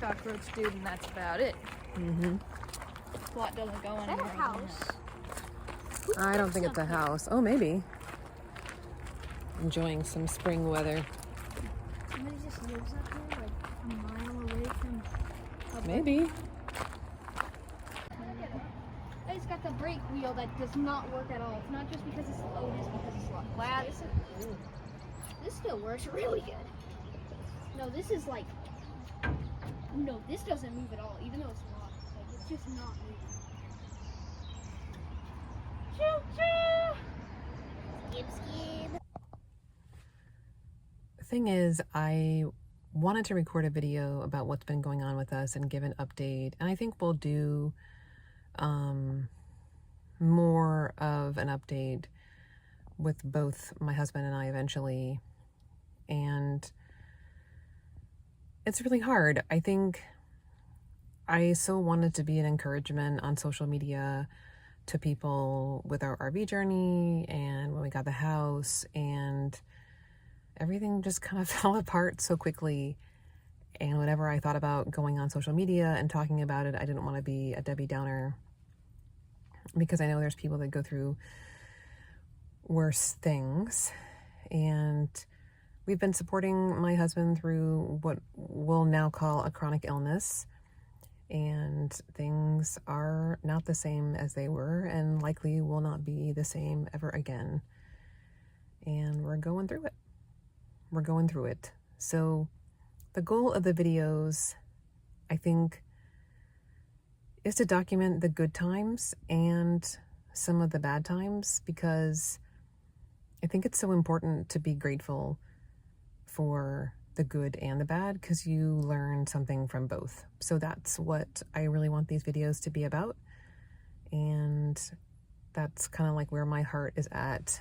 cockroach dude, and that's about it. Plot doesn't go anywhere. Is that a house? I don't think it's a house. Oh, maybe. Enjoying some spring weather. Somebody just lives up here, like a mile away from. Maybe. It's got the brake wheel that does not work at all. It's not just because it's slow, it's because it's slow. Wow, this still works really good. No, this is like, no, this doesn't move at all, even though it's locked. Like, it's just not moving. Choo choo! Skip skip. The thing is, I wanted to record a video about what's been going on with us and give an update. And I think we'll do more of an update with both my husband and I eventually. And it's really hard. I think I so wanted to be an encouragement on social media to people with our RV journey and when we got the house, and everything just kind of fell apart so quickly. And whenever I thought about going on social media and talking about it, I didn't want to be a Debbie Downer, because I know there's people that go through worse things. And we've been supporting my husband through what we'll now call a chronic illness. And things are not the same as they were, and likely will not be the same ever again. And we're going through it. We're going through it. So the goal of the videos, I think, is to document the good times and some of the bad times, because I think it's so important to be grateful for the good and the bad, because you learn something from both. So that's what I really want these videos to be about. And that's kind of like where my heart is at.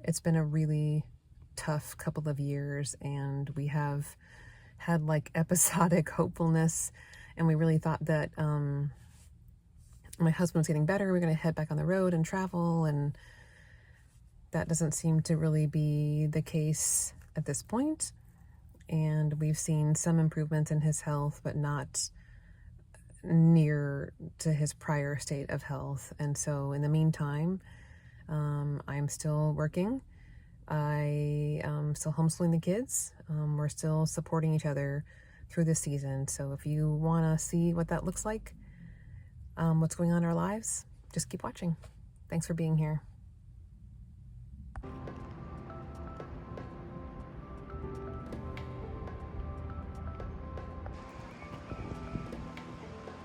It's been a really tough couple of years, and we have had like episodic hopefulness, and we really thought that my husband was getting better. We're going to head back on the road and travel, and that doesn't seem to really be the case at this point. And we've seen some improvements in his health, but not near to his prior state of health. And so in the meantime, I'm still working. I am still homeschooling the kids. We're still supporting each other through this season. So if you want to see what that looks like, what's going on in our lives, just keep watching. Thanks for being here.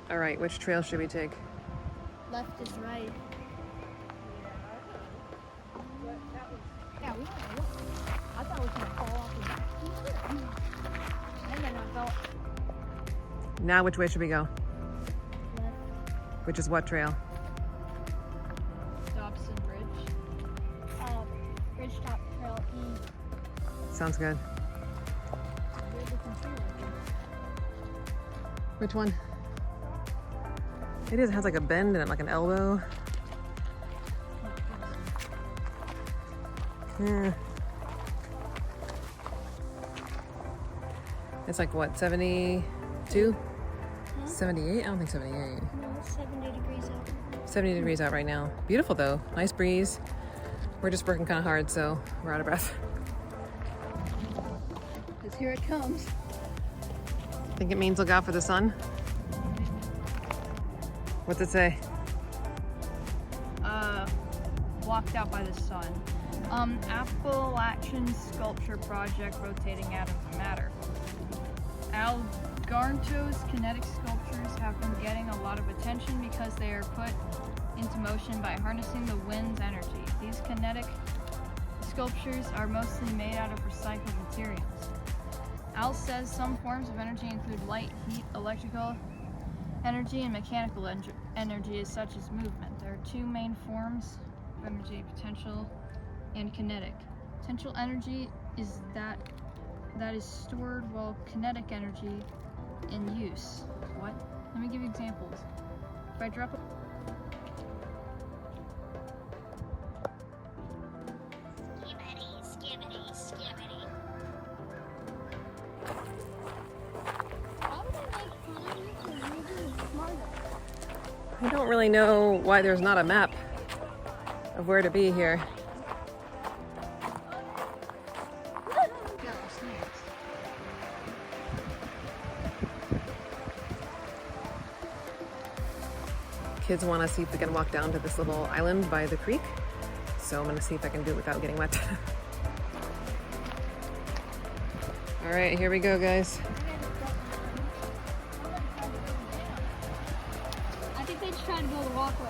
All right, which trail should we take? Left is right. Yeah, we don't know. I thought we were gonna fall off the back. And then I felt Now, which way should we go? left. Which is what trail? Dobson Bridge. Ridgetop Trail E. Sounds good. Weird looking tree right there. Which one? It is. It has like a bend and like an elbow. Yeah. It's like what, 72? 78? I don't think 78. No, it's 70 degrees out. 70 degrees out right now. Beautiful though. Nice breeze. We're just working kind of hard, so we're out of breath. Because here it comes. Think it means look out for the sun? What's it say? Blocked out by the sun. Appalachian Sculpture Project rotating atoms of matter. Algarnto's kinetic sculptures have been getting a lot of attention because they are put into motion by harnessing the wind's energy. These kinetic sculptures are mostly made out of recycled materials. Al says some forms of energy include light, heat, electrical energy, and mechanical energy, such as movement. There are two main forms of energy: potential and kinetic. Potential energy is that is stored, while kinetic energy in use. What? Let me give you examples. If I drop a I don't really know why there's not a map of where to be here. Kids want to see if they can walk down to this little island by the creek. So I'm gonna see if I can do it without getting wet. All right, here we go, guys. I think they just tried to build a walkway.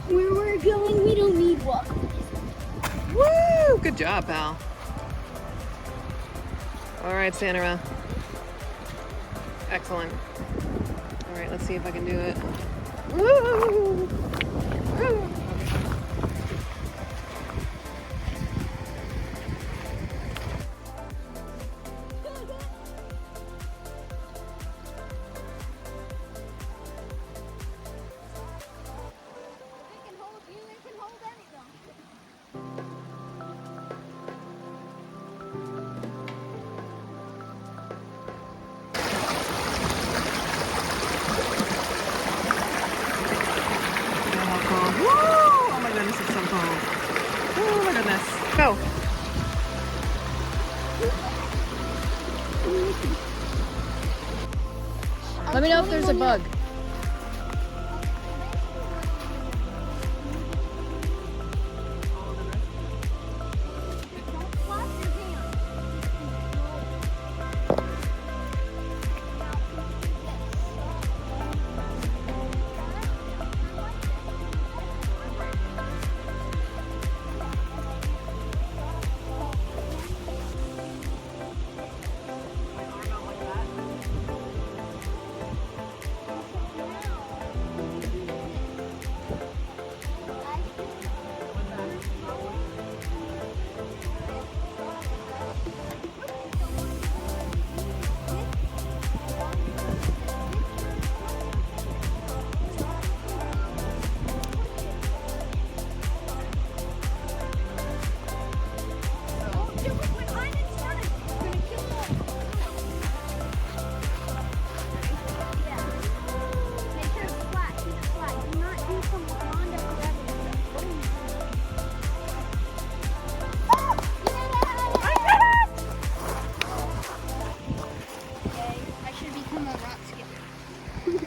Where we're going, we don't need walkways. Woo! Good job, pal. All right, Sandra. Excellent. All right, let's see if I can do it. Woo! Woo! Oh my goodness, it's so cold. Oh my goodness. Go. Let me know if there's a bug.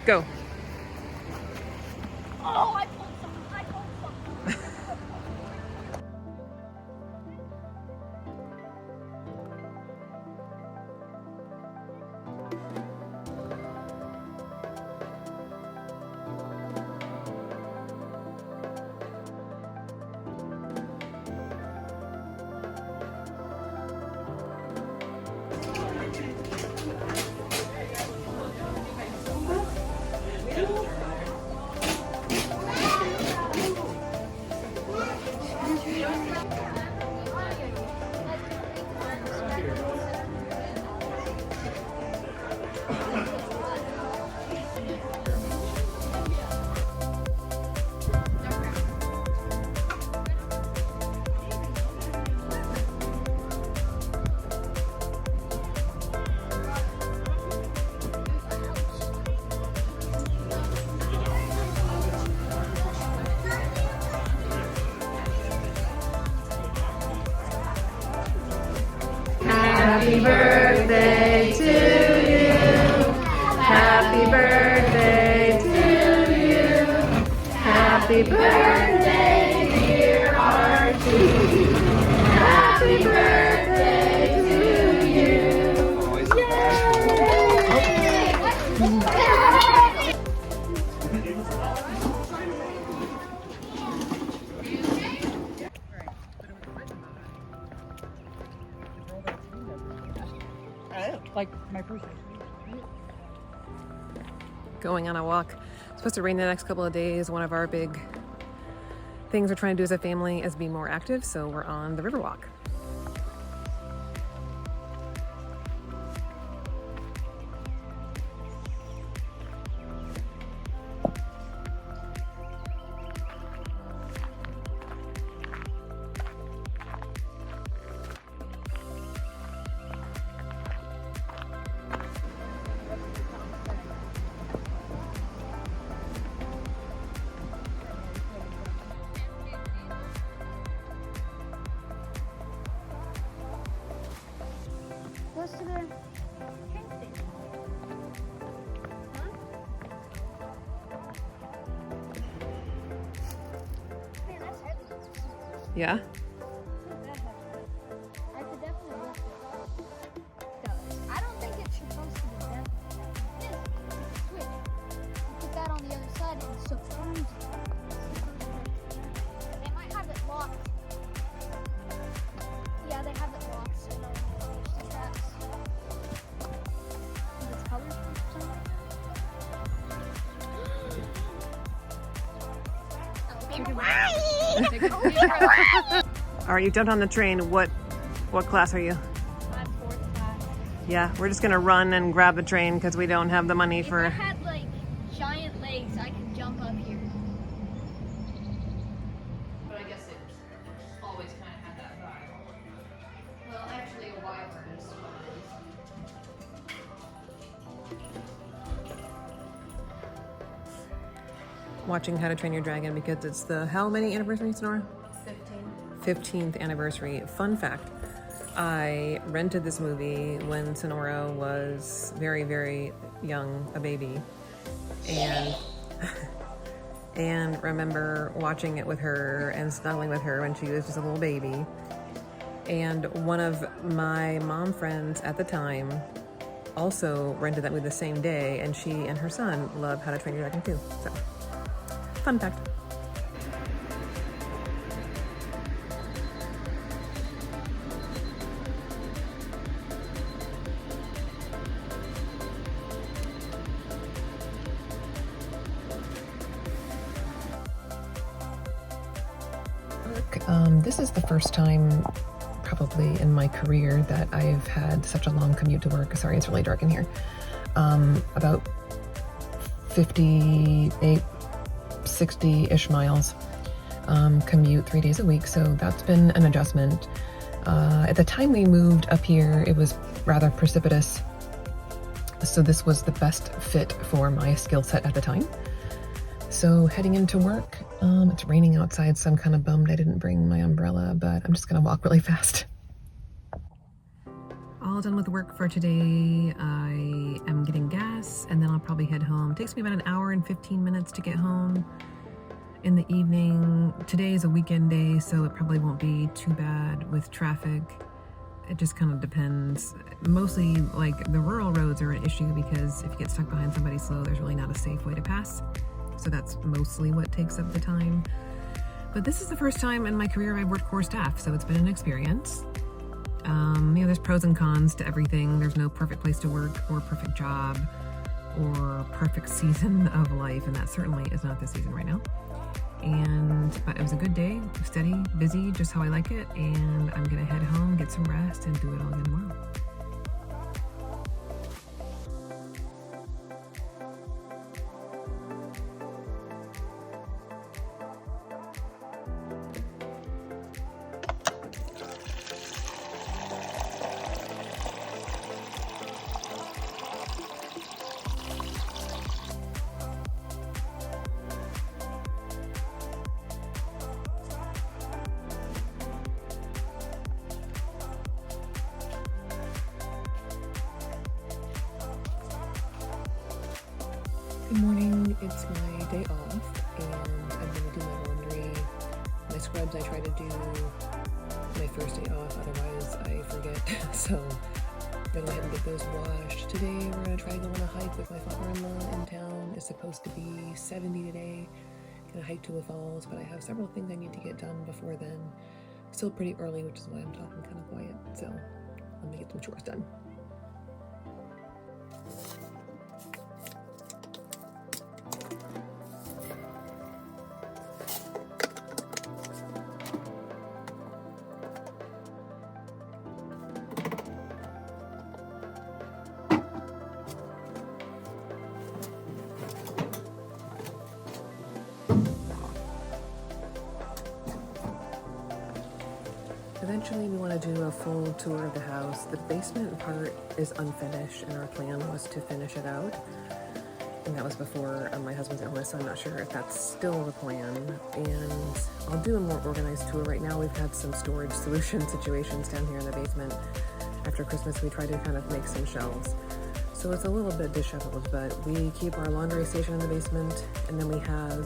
Go. Oh, I pulled something. I pulled something. Happy birthday to you. Happy birthday to you. Happy birthday, dear Archie. Happy birthday to you. Like my first. Going on a walk. It's supposed to rain the next couple of days. One of our big things we're trying to do as a family is be more active, so we're on the river walk. goes to the train station. Huh? Man, that's heavy. Yeah? I could definitely lift it. I don't think it's supposed to be that. It is. It's a switch. You put that on the other side and it's supposed to. They might have it locked. Yeah, they have it locked so no one can push the tracks. It's colored for something. All right, you jumped on the train. What class are you? I'm fourth class. Yeah, we're just gonna run and grab the train because we don't have the money If I for. had like giant legs, I could jump up here. But I guess it always kind of had that vibe. Well, actually, a wyvern is Watching How to Train Your Dragon because it's the how many anniversary, Sonora? 15th anniversary. Fun fact, I rented this movie when Sonora was very, very young, a baby. And and remember watching it with her and snuggling with her when she was just a little baby. And one of my mom friends at the time also rented that movie the same day, and she and her son love How to Train Your Dragon too. So, fun fact. This is the first time probably in my career that I've had such a long commute to work. Sorry, it's really dark in here. About 58, 60-ish miles commute 3 days a week. So that's been an adjustment. At the time we moved up here, it was rather precipitous. So this was the best fit for my skill set at the time. So heading into work, it's raining outside, so I'm kind of bummed I didn't bring my umbrella, but I'm just gonna walk really fast. All done with work for today. I am getting gas and then I'll probably head home. It takes me about an hour and 15 minutes to get home in the evening. Today is a weekend day, so it probably won't be too bad with traffic. It just kind of depends. Mostly like the rural roads are an issue because if you get stuck behind somebody slow, there's really not a safe way to pass. So that's mostly what takes up the time. But this is the first time in my career I've worked core staff, so it's been an experience. There's pros and cons to everything. There's no perfect place to work or perfect job or perfect season of life, and that certainly is not the season right now. But it was a good day, steady, busy, just how I like it, and I'm gonna head home, get some rest, and do it all again tomorrow. Good morning, it's my day off and I'm gonna do my laundry. My scrubs I try to do my first day off, otherwise I forget. So I'm gonna go ahead and get those washed. Today we're gonna try to go on a hike with my father-in-law in town. It's supposed to be 70 today. Gonna hike to the falls, but I have several things I need to get done before then. Still pretty early, which is why I'm talking kind of quiet. So I'm gonna get some chores done. Eventually we want to do a full tour of the house. The basement part is unfinished and our plan was to finish it out. And that was before my husband's illness, so I'm not sure if that's still the plan. And I'll do a more organized tour. Right now we've had some storage solution situations down here in the basement. after Christmas we tried to kind of make some shelves. So it's a little bit disheveled, but we keep our laundry station in the basement, and then we have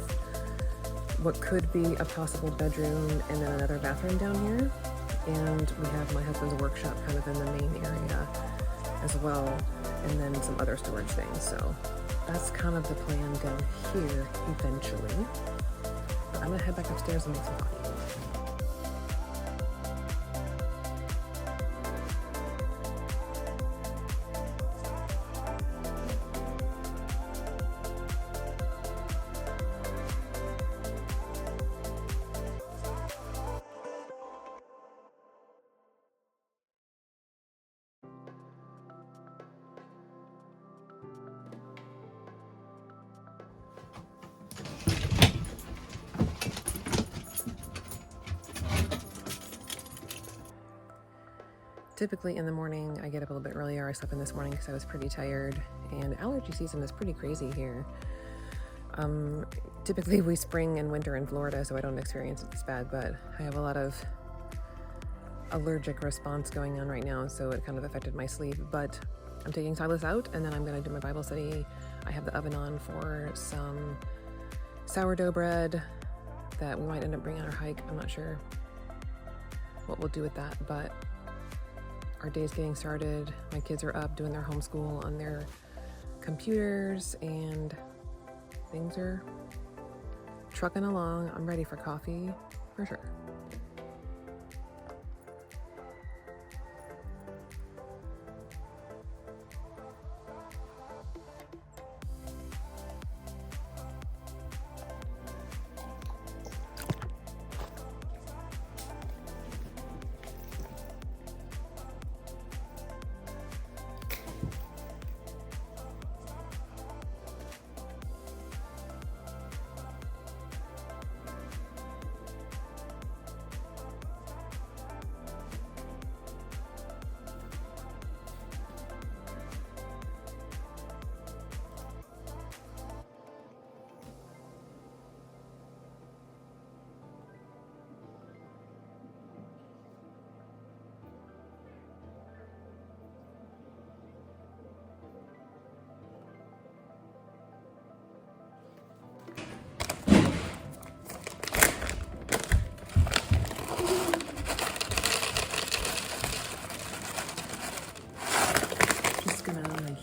what could be a possible bedroom and then another bathroom down here. And we have my husband's workshop kind of in the main area as well, and then some other storage things. So that's kind of the plan down here eventually. But I'm gonna head back upstairs and make some coffee. Typically in the morning, I get up a little bit earlier. I slept in this morning because I was pretty tired, and allergy season is pretty crazy here. Typically we spring and winter in Florida, so I don't experience it this bad, but I have a lot of allergic response going on right now, so it kind of affected my sleep. But I'm taking Silas out, and then I'm gonna do my Bible study. I have the oven on for some sourdough bread that we might end up bringing on our hike. I'm not sure what we'll do with that, but our day's getting started. My kids are up doing their homeschool on their computers, and things are trucking along. I'm ready for coffee for sure.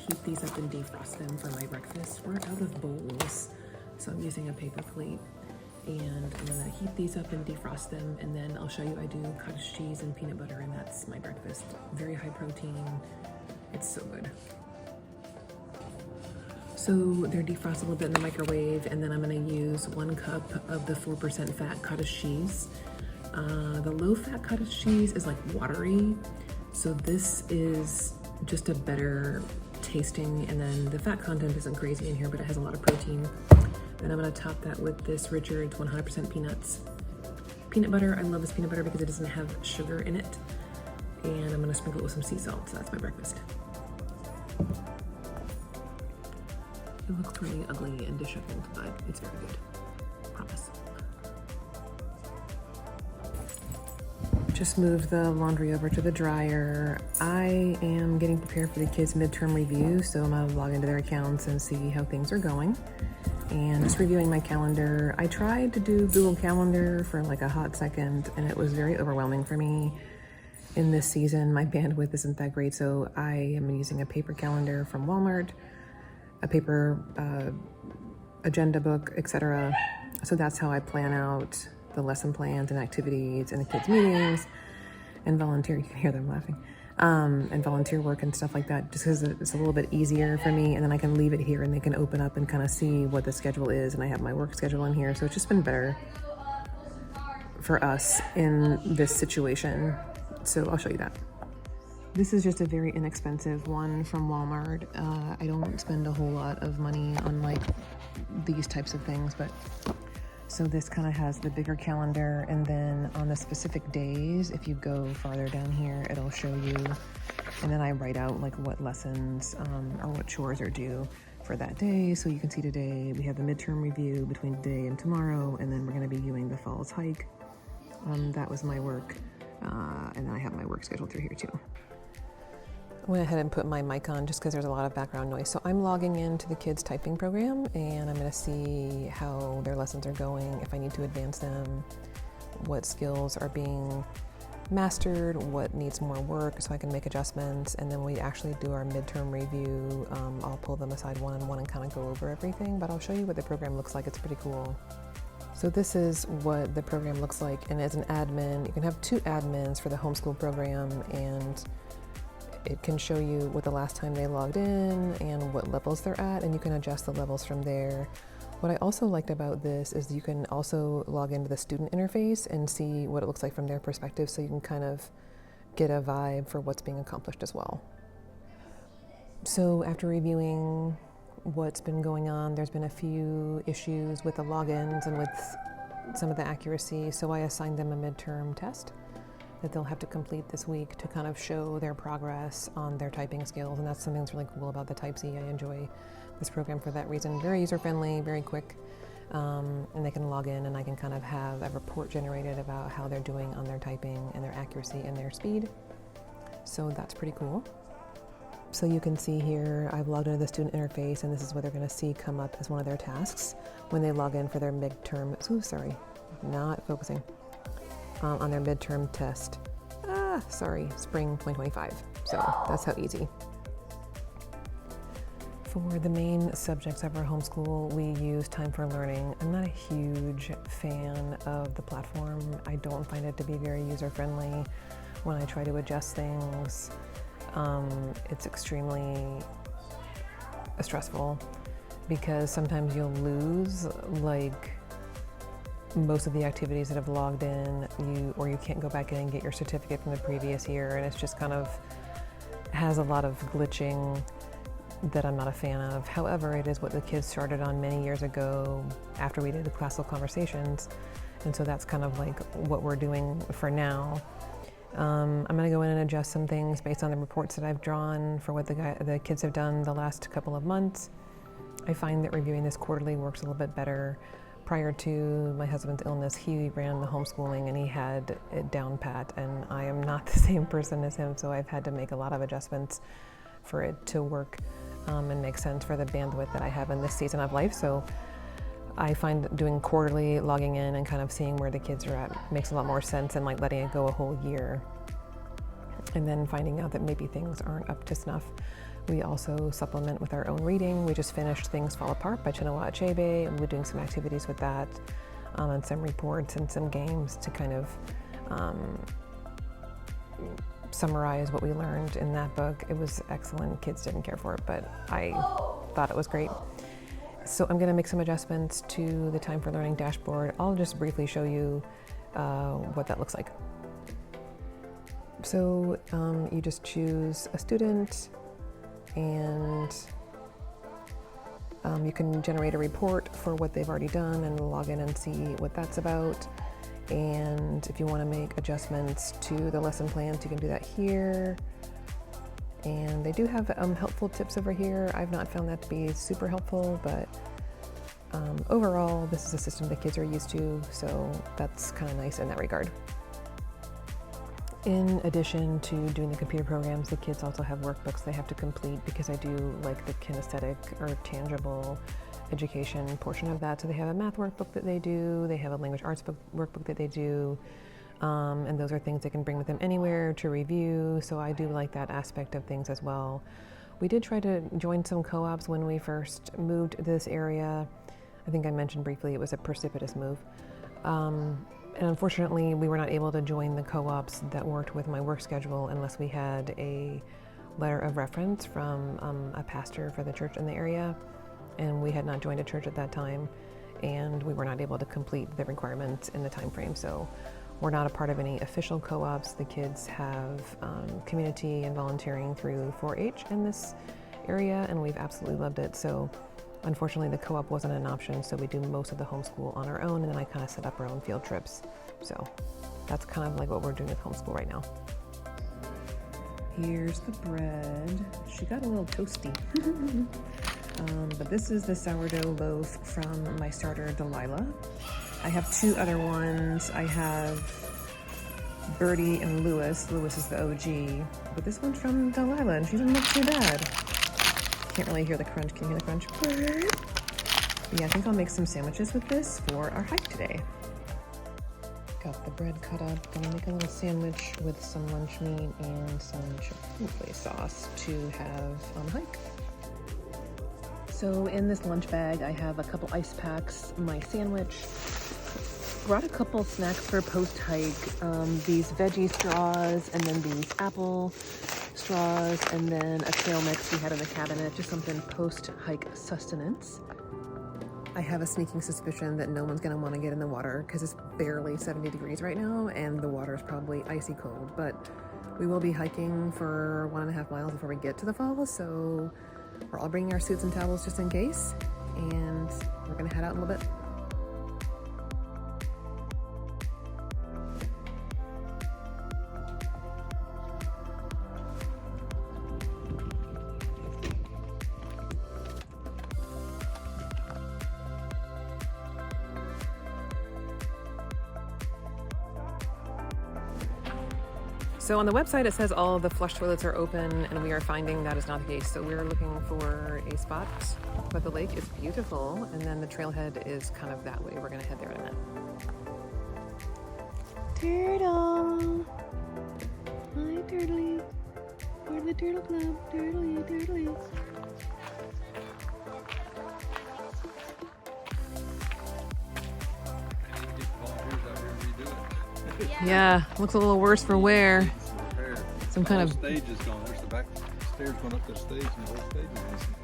Heat these up and defrost them for my breakfast. We're out of bowls, so I'm using a paper plate, and I'm gonna heat these up and defrost them, and then I'll show you I do cottage cheese and peanut butter, and that's my breakfast. Very high protein. It's so good. So they're defrosted a little bit in the microwave, and then I'm gonna use 1 cup of the 4% fat cottage cheese. The low fat cottage cheese is like watery, so this is just a better tasting, and then the fat content isn't crazy in here, but it has a lot of protein. Then I'm gonna top that with this Richard's 100% peanuts. Peanut butter, I love this peanut butter because it doesn't have sugar in it. And I'm gonna sprinkle it with some sea salt, so that's my breakfast. It looks really ugly and disheveled, but it's very good, promise. Just moved the laundry over to the dryer. I am getting prepared for the kids' midterm review, so I'm gonna log into their accounts and see how things are going. And just reviewing my calendar. I tried to do Google Calendar for like a hot second, and it was very overwhelming for me. In this season, my bandwidth isn't that great, so I am using a paper calendar from Walmart, a paper agenda book, etc. So that's how I plan out the lesson plans and activities and the kids' meetings and volunteer. You can hear them laughing. And volunteer work and stuff like that, just because it's a little bit easier for me, and then I can leave it here and they can open up and kind of see what the schedule is, and I have my work schedule in here, so it's just been better for us in this situation. So I'll show you that. This is just a very inexpensive one from Walmart. I don't spend a whole lot of money on like these types of things, but so this kind of has the bigger calendar, and then on the specific days, if you go farther down here, it'll show you, and then I write out like what lessons or what chores are due for that day. So you can see today we have the midterm review between today and tomorrow, and then we're going to be doing the falls hike. That was my work, and then I have my work scheduled through here too. I went ahead and put my mic on just because there's a lot of background noise. So I'm logging into the kids' typing program, and I'm going to see how their lessons are going, if I need to advance them, what skills are being mastered, what needs more work, so I can make adjustments. And then when we actually do our midterm review, I'll pull them aside one-on-one and kind of go over everything. But I'll show you what the program looks like. It's pretty cool. So this is what the program looks like. And as an admin, you can have 2 admins for the homeschool program, and it can show you what the last time they logged in and what levels they're at, and you can adjust the levels from there. What I also liked about this is you can also log into the student interface and see what it looks like from their perspective, so you can kind of get a vibe for what's being accomplished as well. So after reviewing what's been going on, there's been a few issues with the logins and with some of the accuracy, so I assigned them a midterm test that they'll have to complete this week to kind of show their progress on their typing skills. And that's something that's really cool about the Type C. I enjoy this program for that reason. Very user-friendly, very quick, and they can log in and I can kind of have a report generated about how they're doing on their typing and their accuracy and their speed. So that's pretty cool. So you can see here, I've logged into the student interface, and this is what they're going to see come up as one of their tasks when they log in for their midterm, not focusing, on their midterm test. Spring 2025. So that's how easy. For the main subjects of our homeschool, we use Time for Learning. I'm not a huge fan of the platform. I don't find it to be very user-friendly. When I try to adjust things, it's extremely stressful because sometimes you'll lose like most of the activities that have logged in, or you can't go back in and get your certificate from the previous year, and it's just kind of has a lot of glitching that I'm not a fan of. However, it is what the kids started on many years ago after we did the classical conversations, and so that's kind of like what we're doing for now. I'm going to go in and adjust some things based on the reports that I've drawn for what the kids have done the last couple of months. I find that reviewing this quarterly works a little bit better. Prior to my husband's illness, he ran the homeschooling and he had it down pat, and I am not the same person as him, so I've had to make a lot of adjustments for it to work and make sense for the bandwidth that I have in this season of life. So I find doing quarterly, logging in and kind of seeing where the kids are at makes a lot more sense than like letting it go a whole year and then finding out that maybe things aren't up to snuff. We also supplement with our own reading. We just finished Things Fall Apart by Chinua Achebe, and we're doing some activities with that, and some reports and some games to kind of summarize what we learned in that book. It was excellent. Kids didn't care for it, but I thought it was great. So I'm going to make some adjustments to the Time for Learning dashboard. I'll just briefly show you what that looks like. So you just choose a student, and you can generate a report for what they've already done and log in and see what that's about. And if you want to make adjustments to the lesson plans, you can do that here. And they do have helpful tips over here. I've not found that to be super helpful, but overall, this is a system the kids are used to, so that's kind of nice in that regard. In addition to doing the computer programs, the kids also have workbooks they have to complete because I do like the kinesthetic or tangible education portion of that. So they have a math workbook that they do, they have a language arts workbook that they do, and those are things they can bring with them anywhere to review. So I do like that aspect of things as well. We did try to join some co-ops when we first moved to this area. I think I mentioned briefly it was a precipitous move. And unfortunately, we were not able to join the co-ops that worked with my work schedule unless we had a letter of reference from a pastor for the church in the area. And we had not joined a church at that time, and we were not able to complete the requirements in the time frame. So we're not a part of any official co-ops. The kids have community and volunteering through 4-H in this area, and we've absolutely loved it. So unfortunately, the co-op wasn't an option, so we do most of the homeschool on our own, and then I kind of set up our own field trips. So that's kind of like what we're doing with homeschool right now. Here's the bread. She got a little toasty. But this is the sourdough loaf from my starter, Delilah. I have two other ones. I have Birdie and Lewis. Lewis is the OG, but this one's from Delilah, and she doesn't look too bad. Can't really hear the crunch. Can you hear the crunch? But yeah, I think I'll make some sandwiches with this for our hike today. Got the bread cut up. Gonna make a little sandwich with some lunch meat and some chipotle sauce to have on the hike. So in this lunch bag, I have a couple ice packs, my sandwich. Brought a couple snacks for post-hike. These veggie straws, and then these apple straws, and then a trail mix we had in the cabinet, just something post-hike sustenance. I have a sneaking suspicion that no one's gonna wanna get in the water because it's barely 70 degrees right now and the water is probably icy cold, but we will be hiking for 1.5 miles before we get to the falls, so we're all bringing our suits and towels just in case, and we're gonna head out in a little bit. So on the website, it says all the flush toilets are open, and we are finding that is not the case. So we're looking for a spot, but the lake is beautiful, and then the trailhead is kind of that way. We're gonna head there in a minute. Turtle! Hi, Turtly. We're the Turtle Club. Turtly, Turtly. Yeah, looks a little worse for wear. Some kind of stage is gone. There's the back stairs going up to the stage, and the whole stage is missing.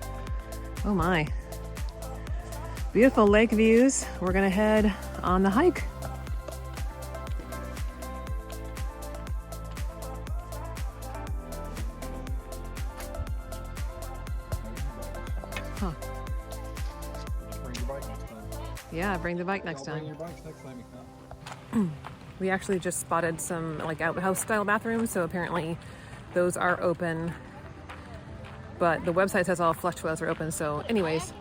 Oh my. Beautiful lake views. We're gonna head on the hike. Huh. Bring your bike next time. Yeah, bring the bike next Bring time. your bikes next time you come. We actually just spotted some like outhouse style bathrooms, so apparently those are open. But the website says all flush toilets are open, so anyways,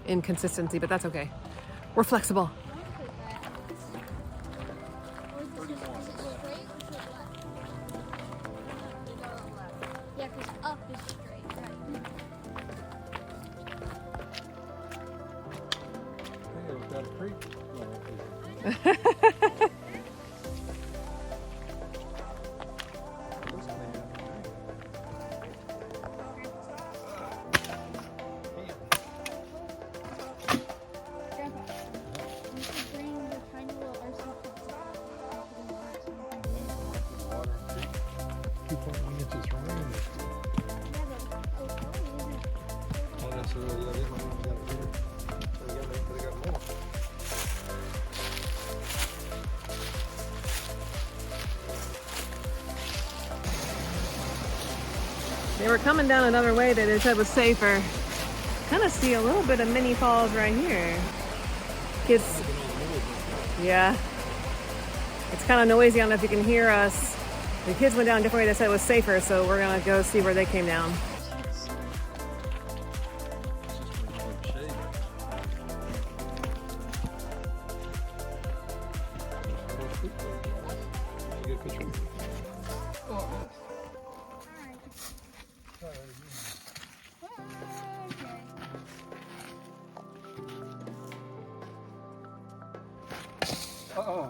inconsistency, but that's okay. We're flexible. Yeah, because up is straight, right? Hey, we've got a creek. Grandpa, you should bring the tiny little RC Water, 2.1 inches of rain. Yeah, but isn't. Not necessarily, yeah, they might have got it here. So they got more. They were coming down another way that they said was safer. Kind of see a little bit of mini falls right here. Kids, yeah. It's kind of noisy. I don't know if you can hear us. The kids went down a different way. They said it was safer, so we're gonna go see where they came down. It's just like shade. You get a picture of it. Oh.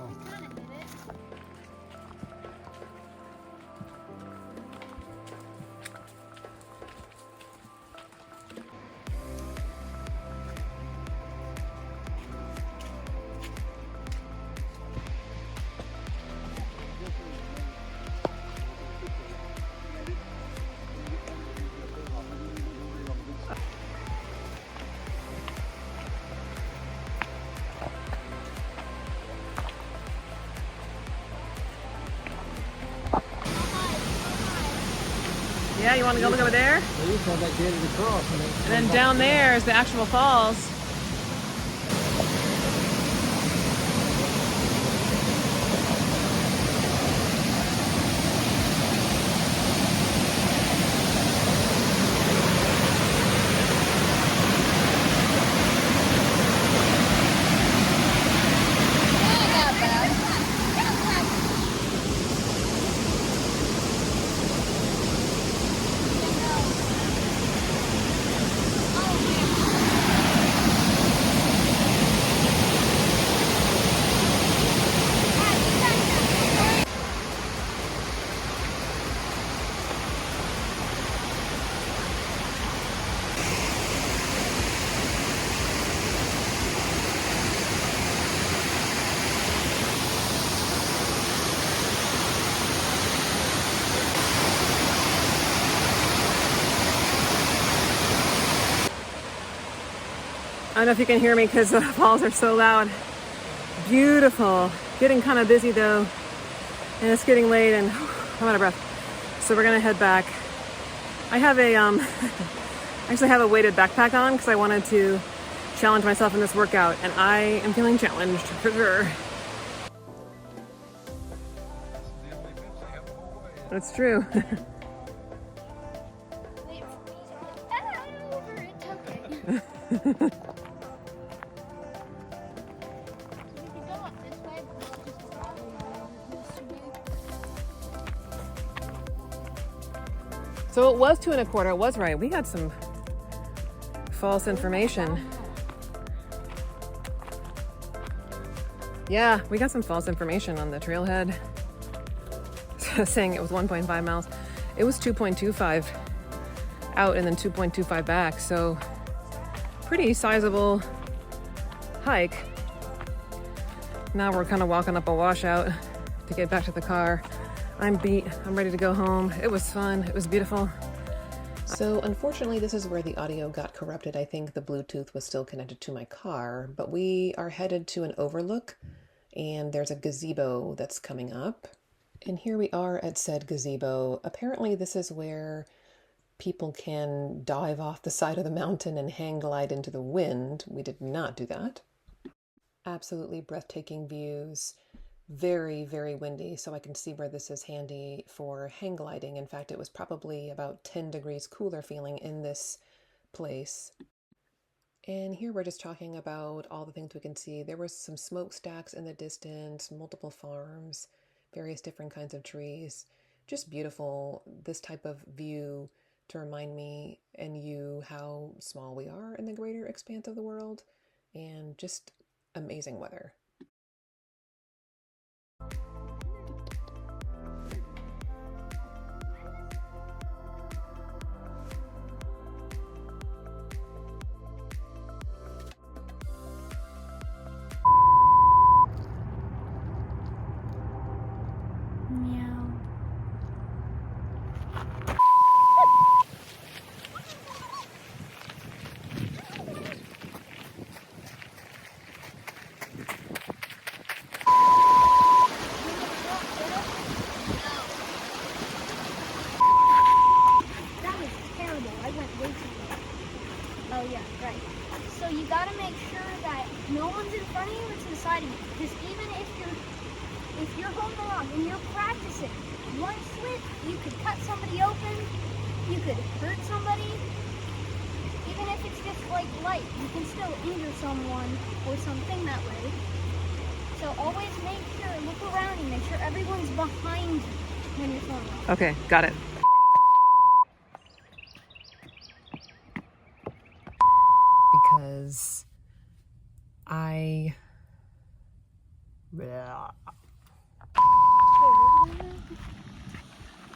Yeah, you want to go look over there? They used to have that gated across. And then down there is the actual falls. don't know if you can hear me because the falls are so loud. Beautiful. Getting kind of busy though. And it's getting late and I'm out of breath. So we're gonna head back. I have a, actually have a weighted backpack on because I wanted to challenge myself in this workout, and I am feeling challenged for sure. That's true. Wait for me to head over. It's okay. So we could go up this way, but we'll just follow along this way. So it was 2 1/4. It was right. We got some false information. Yeah, we got some false information on the trailhead. Saying it was 1.5 miles. It was 2.25 out and then 2.25 back. So pretty sizable hike. Now we're kind of walking up a washout to get back to the car. I'm beat. I'm ready to go home. It was fun. It was beautiful. So unfortunately, this is where the audio got corrupted. I think the Bluetooth was still connected to my car, but we are headed to an overlook and there's a gazebo that's coming up. And here we are at said gazebo. Apparently this is where people can dive off the side of the mountain and hang glide into the wind. We did not do that. Absolutely breathtaking views. Very, very windy, so I can see where this is handy for hang gliding. In fact, it was probably about 10 degrees cooler feeling in this place. And here we're just talking about all the things we can see. There was some smokestacks in the distance, multiple farms, various different kinds of trees. Just beautiful, this type of view to remind me and you how small we are in the greater expanse of the world, and just amazing weather. Meow. That was terrible. I went way too low. Oh yeah, right. So you gotta make sure that no one's in front of you or to the side of you. Because even if you're holding on and you're practicing, one slip, you could cut somebody open, you could hurt somebody. Even if it's just like light, you can still injure someone or something that way. So always make sure, look around and make sure everyone's behind you when you're throwing off. Okay, got it. Because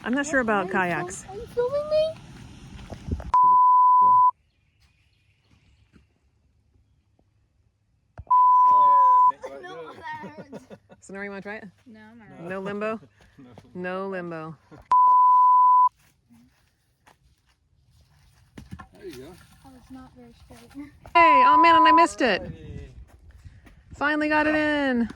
I'm not sure about kayaks. Are you filming me? No, that hurts. So now you want to try it? No, I'm alright. No limbo? No limbo. There you go. Oh, it's not very straight. Hey, oh man, and I missed it. Finally got it in.